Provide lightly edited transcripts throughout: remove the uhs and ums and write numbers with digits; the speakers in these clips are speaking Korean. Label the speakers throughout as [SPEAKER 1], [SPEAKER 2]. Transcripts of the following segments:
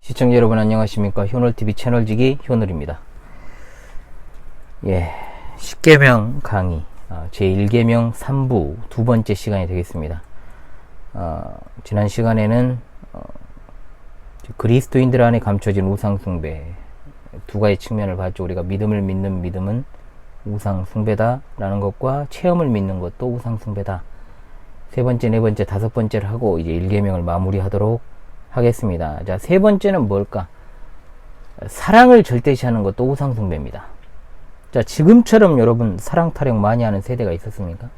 [SPEAKER 1] 시청자 여러분 안녕하십니까. 효널TV 채널지기 효널입니다. 십계명 강의 제1계명 3부 두 번째 시간이 되겠습니다. 지난 시간에는 그리스도인들 안에 감춰진 우상숭배 두 가지 측면을 봤죠. 우리가 믿음을 믿는 믿음은 우상숭배다 라는 것과 체험을 믿는 것도 우상숭배다. 세 번째, 네 번째, 다섯 번째를 하고 이제 1계명을 마무리하도록 하겠습니다. 자, 세 번째는 뭘까? 사랑을 절대시하는 것도 우상숭배입니다. 자, 지금처럼 여러분 사랑 타령 많이 하는 세대가 있었습니까?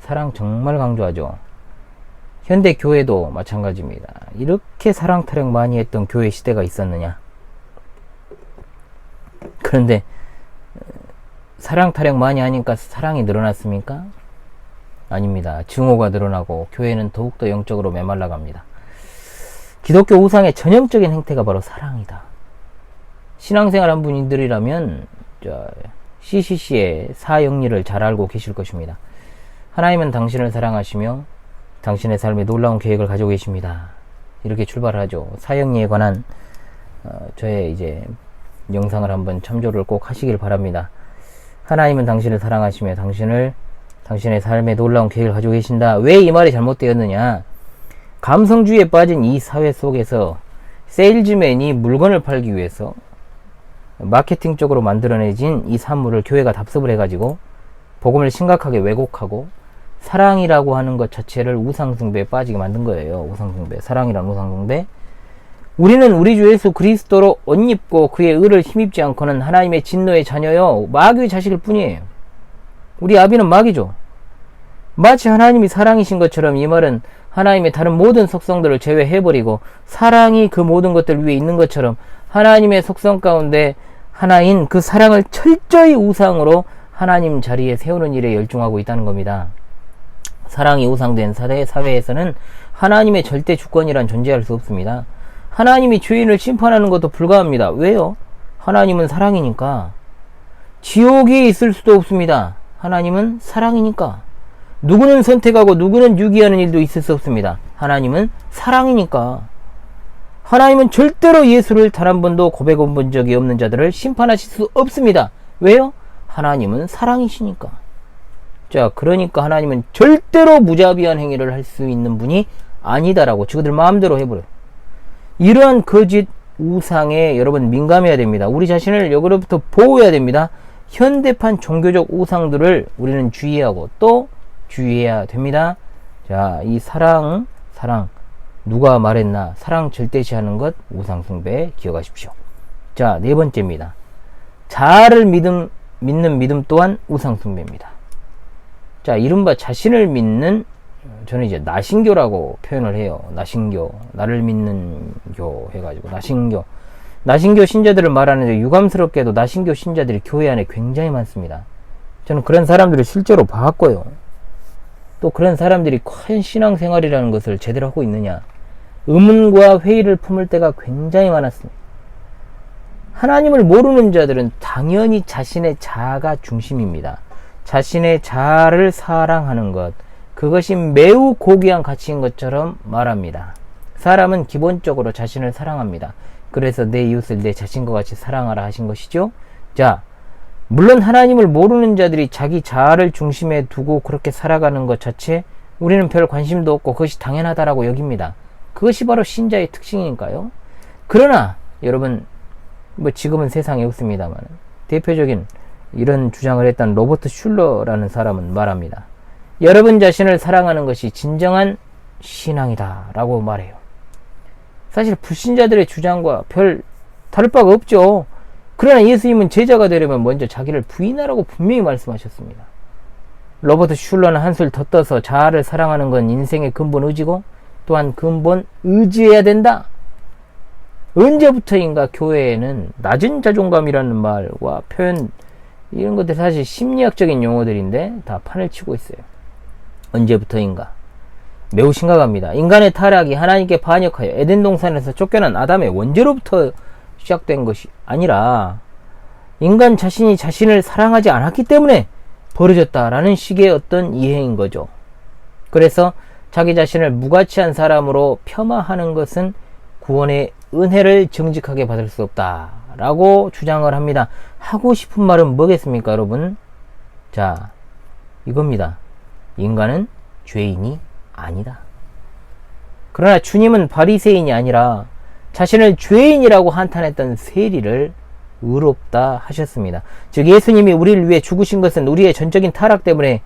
[SPEAKER 1] 사랑 정말 강조하죠. 현대 교회도 마찬가지입니다. 이렇게 사랑 타령 많이 했던 교회 시대가 있었느냐? 그런데 사랑 타령 많이 하니까 사랑이 늘어났습니까? 아닙니다. 증오가 늘어나고 교회는 더욱더 영적으로 메말라 갑니다. 기독교 우상의 전형적인 행태가 바로 사랑이다. 신앙생활 한 분들이라면 CCC의 사영리를 잘 알고 계실 것입니다. 하나님은 당신을 사랑하시며 당신의 삶에 놀라운 계획을 가지고 계십니다. 이렇게 출발하죠. 사영리에 관한 저의 이제 영상을 한번 참조를 꼭 하시길 바랍니다. 하나님은 당신을 사랑하시며 당신의 삶에 놀라운 계획을 가지고 계신다. 왜 이 말이 잘못되었느냐? 감성주의에 빠진 이 사회 속에서 세일즈맨이 물건을 팔기 위해서 마케팅적으로 만들어내진 이 산물을 교회가 답습을 해가지고 복음을 심각하게 왜곡하고 사랑이라고 하는 것 자체를 우상숭배에 빠지게 만든 거예요. 우상숭배, 사랑이란 우상숭배. 우리는 우리 주 예수 그리스도로 옷 입고 그의 의를 힘입지 않고는 하나님의 진노의 자녀요 마귀의 자식일 뿐이에요. 우리 아비는 마귀죠. 마치 하나님이 사랑이신 것처럼 이 말은 하나님의 다른 모든 속성들을 제외해버리고 사랑이 그 모든 것들 위에 있는 것처럼 하나님의 속성 가운데 하나인 그 사랑을 철저히 우상으로 하나님 자리에 세우는 일에 열중하고 있다는 겁니다. 사랑이 우상된 사회에서는 하나님의 절대 주권이란 존재할 수 없습니다. 하나님이 죄인을 심판하는 것도 불가합니다. 왜요? 하나님은 사랑이니까. 지옥이 있을 수도 없습니다. 하나님은 사랑이니까. 누구는 선택하고 누구는 유기하는 일도 있을 수 없습니다. 하나님은 사랑이니까. 하나님은 절대로 예수를 단 한 번도 고백해 본 적이 없는 자들을 심판하실 수 없습니다. 왜요? 하나님은 사랑이시니까. 자, 그러니까 하나님은 절대로 무자비한 행위를 할 수 있는 분이 아니다라고 지그들 마음대로 해버려요. 이러한 거짓 우상에 여러분 민감해야 됩니다. 우리 자신을 여기로부터 보호해야 됩니다. 현대판 종교적 우상들을 우리는 주의하고 또 주의해야 됩니다. 자, 이 사랑 누가 말했나? 사랑 절대시하는 것 우상숭배 기억하십시오. 자, 네 번째입니다. 자아를 믿는 믿음 또한 우상숭배입니다. 자, 이른바 자신을 믿는, 저는 이제 나신교라고 표현을 해요. 나신교, 나를 믿는 교 해가지고 나신교 신자들을 말하는데 유감스럽게도 나신교 신자들이 교회 안에 굉장히 많습니다. 저는 그런 사람들을 실제로 봤고요. 또 그런 사람들이 과연 신앙생활이라는 것을 제대로 하고 있느냐, 의문과 회의를 품을 때가 굉장히 많았습니다. 하나님을 모르는 자들은 당연히 자신의 자아가 중심입니다. 자신의 자아를 사랑하는 것, 그것이 매우 고귀한 가치인 것처럼 말합니다. 사람은 기본적으로 자신을 사랑합니다. 그래서 내 이웃을 내 자신과 같이 사랑하라 하신 것이죠. 자, 물론 하나님을 모르는 자들이 자기 자아를 중심에 두고 그렇게 살아가는 것 자체 우리는 별 관심도 없고 그것이 당연하다라고 여깁니다. 그것이 바로 신자의 특징이니까요. 그러나 여러분, 지금은 세상에 없습니다만 대표적인 이런 주장을 했던 로버트 슐러라는 사람은 말합니다. 여러분 자신을 사랑하는 것이 진정한 신앙이다 라고 말해요. 사실 불신자들의 주장과 별 다를 바가 없죠. 그러나 예수님은 제자가 되려면 먼저 자기를 부인하라고 분명히 말씀하셨습니다. 로버트 슐러는 한술 더 떠서 자아를 사랑하는 건 인생의 근본 의지고 또한 근본 의지해야 된다. 언제부터인가 교회에는 낮은 자존감이라는 말과 표현, 이런 것들 사실 심리학적인 용어들인데 다 판을 치고 있어요. 언제부터인가. 매우 심각합니다. 인간의 타락이 하나님께 반역하여 에덴 동산에서 쫓겨난 아담의 원죄로부터 시작된 것이 아니라 인간 자신이 자신을 사랑하지 않았기 때문에 벌어졌다라는 식의 어떤 이해인 거죠. 그래서 자기 자신을 무가치한 사람으로 폄하하는 것은 구원의 은혜를 정직하게 받을 수 없다 라고 주장을 합니다. 하고 싶은 말은 뭐겠습니까 여러분? 자, 이겁니다. 인간은 죄인이 아니다. 그러나 주님은 바리새인이 아니라 자신을 죄인이라고 한탄했던 세리를 의롭다 하셨습니다. 즉 예수님이 우리를 위해 죽으신 것은 우리의 전적인 타락 때문에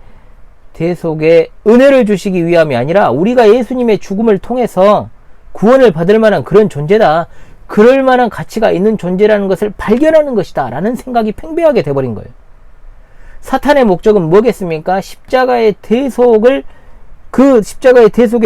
[SPEAKER 1] 대속의 은혜를 주시기 위함이 아니라 우리가 예수님의 죽음을 통해서 구원을 받을 만한 그런 존재다. 그럴 만한 가치가 있는 존재라는 것을 발견하는 것이다 라는 생각이 팽배하게 돼버린 거예요. 사탄의 목적은 뭐겠습니까? 십자가의 대속의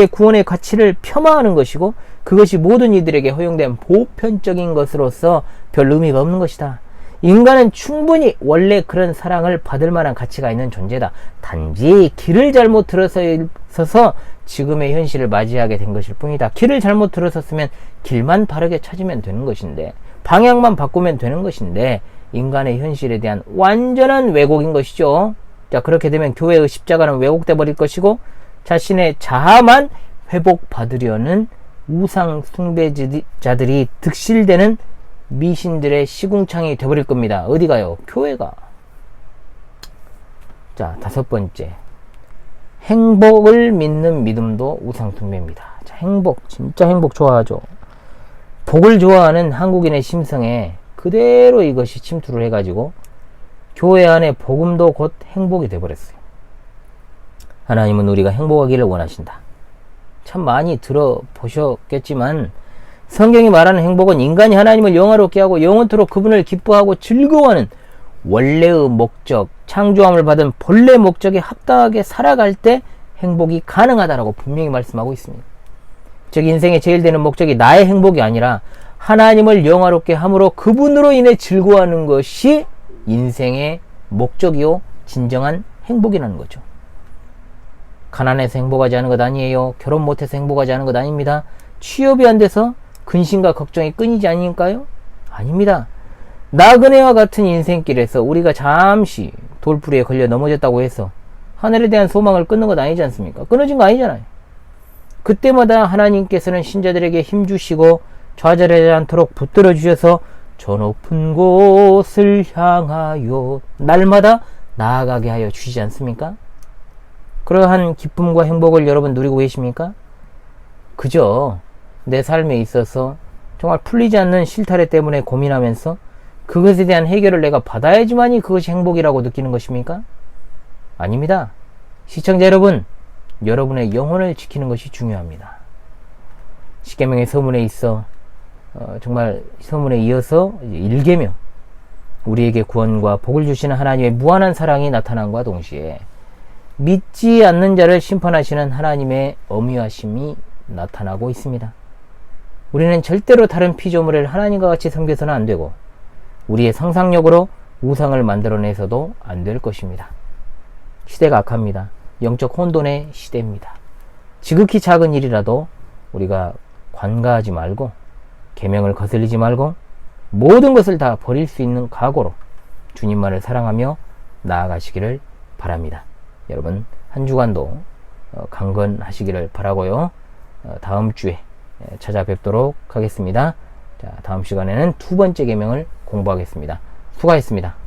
[SPEAKER 1] 구원의 가치를 폄하하는 것이고 그것이 모든 이들에게 허용된 보편적인 것으로서 별 의미가 없는 것이다. 인간은 충분히 원래 그런 사랑을 받을 만한 가치가 있는 존재다. 단지 길을 잘못 들어서서 지금의 현실을 맞이하게 된 것일 뿐이다. 길을 잘못 들어섰으면 길만 바르게 찾으면 되는 것인데 방향만 바꾸면 되는 것인데 인간의 현실에 대한 완전한 왜곡인 것이죠. 자, 그렇게 되면 교회의 십자가는 왜곡돼 버릴 것이고 자신의 자아만 회복받으려는 우상 숭배자들이 득실되는 미신들의 시궁창이 되어버릴 겁니다. 어디가요? 교회가. 자, 5번째. 행복을 믿는 믿음도 우상 숭배입니다. 자, 행복, 진짜 행복 좋아하죠. 복을 좋아하는 한국인의 심성에 그대로 이것이 침투를 해가지고 교회 안에 복음도 곧 행복이 되어버렸어요. 하나님은 우리가 행복하기를 원하신다. 참 많이 들어보셨겠지만 성경이 말하는 행복은 인간이 하나님을 영화롭게 하고 영원토록 그분을 기뻐하고 즐거워하는 원래의 목적, 창조함을 받은 본래 목적에 합당하게 살아갈 때 행복이 가능하다라고 분명히 말씀하고 있습니다. 즉 인생의 제일 되는 목적이 나의 행복이 아니라 하나님을 영화롭게 함으로 그분으로 인해 즐거워하는 것이 인생의 목적이요 진정한 행복이라는 거죠. 가난해서 행복하지 않은 것 아니에요. 결혼 못해서 행복하지 않은 것 아닙니다. 취업이 안 돼서 근심과 걱정이 끊이지 않으니까요? 아닙니다. 나그네와 같은 인생길에서 우리가 잠시 돌부리에 걸려 넘어졌다고 해서 하늘에 대한 소망을 끊는 것 아니지 않습니까? 끊어진 거 아니잖아요. 그때마다 하나님께서는 신자들에게 힘주시고 좌절하지 않도록 붙들어 주셔서 저 높은 곳을 향하여 날마다 나아가게 하여 주시지 않습니까? 그러한 기쁨과 행복을 여러분 누리고 계십니까? 그저 내 삶에 있어서 정말 풀리지 않는 실타래 때문에 고민하면서 그것에 대한 해결을 내가 받아야지만이 그것이 행복이라고 느끼는 것입니까? 아닙니다. 시청자 여러분, 여러분의 영혼을 지키는 것이 중요합니다. 십계명의 서문에 있어 정말 서문에 이어서 1계명 우리에게 구원과 복을 주시는 하나님의 무한한 사랑이 나타남과 동시에 믿지 않는 자를 심판하시는 하나님의 엄위하심이 나타나고 있습니다. 우리는 절대로 다른 피조물을 하나님과 같이 섬겨서는 안 되고 우리의 상상력으로 우상을 만들어내서도 안 될 것입니다. 시대가 악합니다. 영적 혼돈의 시대입니다. 지극히 작은 일이라도 우리가 관가하지 말고 계명을 거슬리지 말고 모든 것을 다 버릴 수 있는 각오로 주님만을 사랑하며 나아가시기를 바랍니다. 여러분 한 주간도 강건하시기를 바라고요. 다음 주에 찾아뵙도록 하겠습니다. 자, 다음 시간에는 2번째 계명을 공부하겠습니다. 수고하셨습니다.